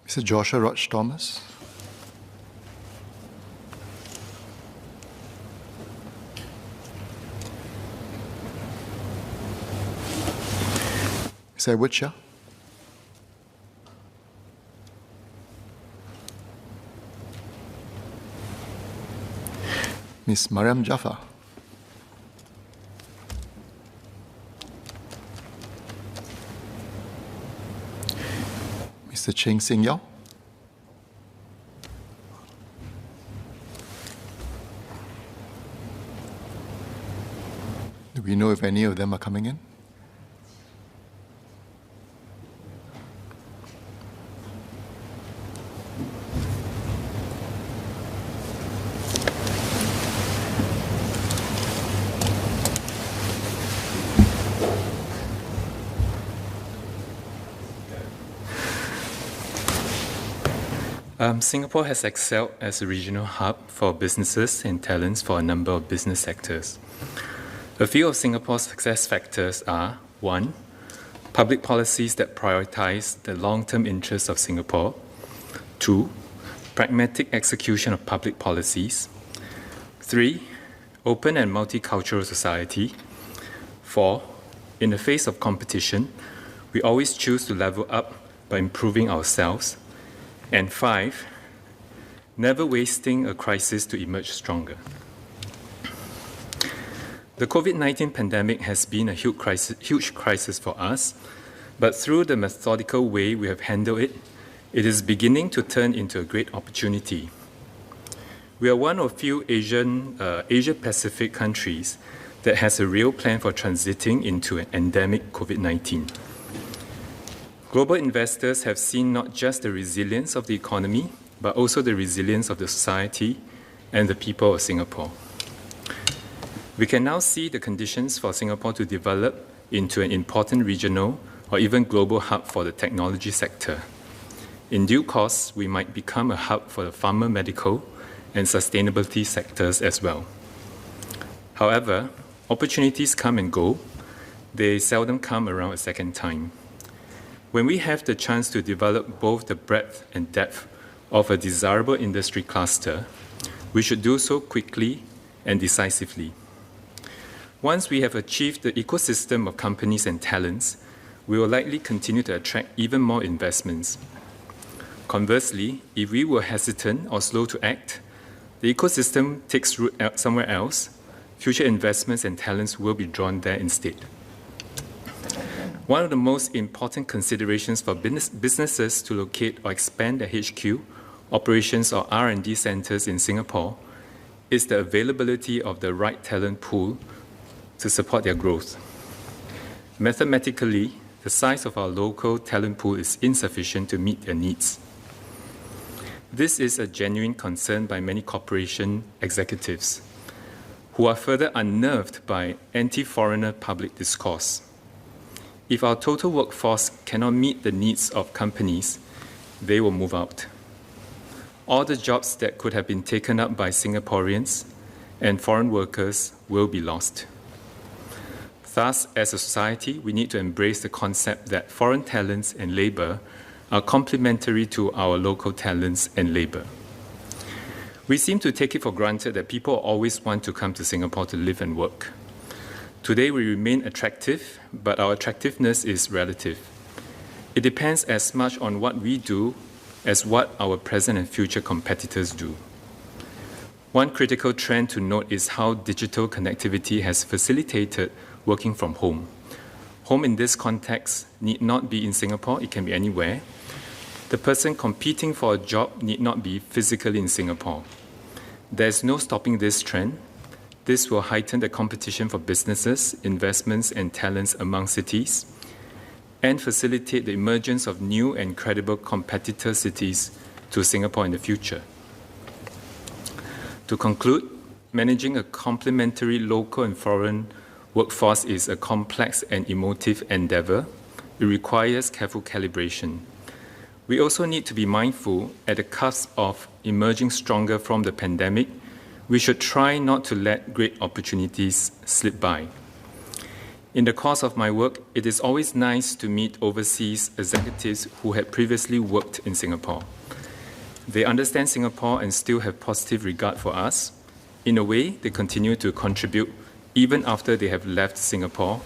Mr. Joshua Roch Thomas. Mr. Edward Chia. Ms. Mariam Jafar. Mr. Cheng Hsing Yao. Do we know if any of them are coming in? Singapore has excelled as a regional hub for businesses and talents for a number of business sectors. A few of Singapore's success factors are: 1. Public policies that prioritize the long-term interests of Singapore. 2. Pragmatic execution of public policies. 3. Open and multicultural society. 4. In the face of competition, we always choose to level up by improving ourselves. And 5, never wasting a crisis to emerge stronger. The COVID-19 pandemic has been a huge crisis for us, but through the methodical way we have handled it, it is beginning to turn into a great opportunity. We are one of few Asia-Pacific countries that has a real plan for transiting into an endemic COVID-19. Global investors have seen not just the resilience of the economy, but also the resilience of the society and the people of Singapore. We can now see the conditions for Singapore to develop into an important regional or even global hub for the technology sector. In due course, we might become a hub for the pharma, medical, and sustainability sectors as well. However, opportunities come and go. They seldom come around a second time. When we have the chance to develop both the breadth and depth of a desirable industry cluster, we should do so quickly and decisively. Once we have achieved the ecosystem of companies and talents, we will likely continue to attract even more investments. Conversely, if we were hesitant or slow to act, the ecosystem takes root somewhere else, future investments and talents will be drawn there instead. One of the most important considerations for businesses to locate or expand their HQ, operations or R&D centers in Singapore is the availability of the right talent pool to support their growth. Mathematically, the size of our local talent pool is insufficient to meet their needs. This is a genuine concern by many corporation executives who are further unnerved by anti-foreigner public discourse. If our total workforce cannot meet the needs of companies, they will move out. All the jobs that could have been taken up by Singaporeans and foreign workers will be lost. Thus, as a society, we need to embrace the concept that foreign talents and labor are complementary to our local talents and labor. We seem to take it for granted that people always want to come to Singapore to live and work. Today, we remain attractive, but our attractiveness is relative. It depends as much on what we do as what our present and future competitors do. One critical trend to note is how digital connectivity has facilitated working from home. Home in this context need not be in Singapore, it can be anywhere. The person competing for a job need not be physically in Singapore. There's no stopping this trend. This will heighten the competition for businesses, investments, and talents among cities, and facilitate the emergence of new and credible competitor cities to Singapore in the future. To conclude, managing a complementary local and foreign workforce is a complex and emotive endeavor. It requires careful calibration. We also need to be mindful at the cusp of emerging stronger from the pandemic. We should try not to let great opportunities slip by. In the course of my work, it is always nice to meet overseas executives who had previously worked in Singapore. They understand Singapore and still have positive regard for us. In a way, they continue to contribute even after they have left Singapore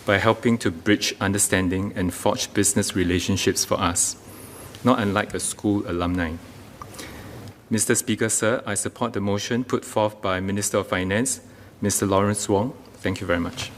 by helping to bridge understanding and forge business relationships for us, not unlike a school alumni. Mr. Speaker, sir, I support the motion put forth by Minister of Finance, Mr. Lawrence Wong. Thank you very much.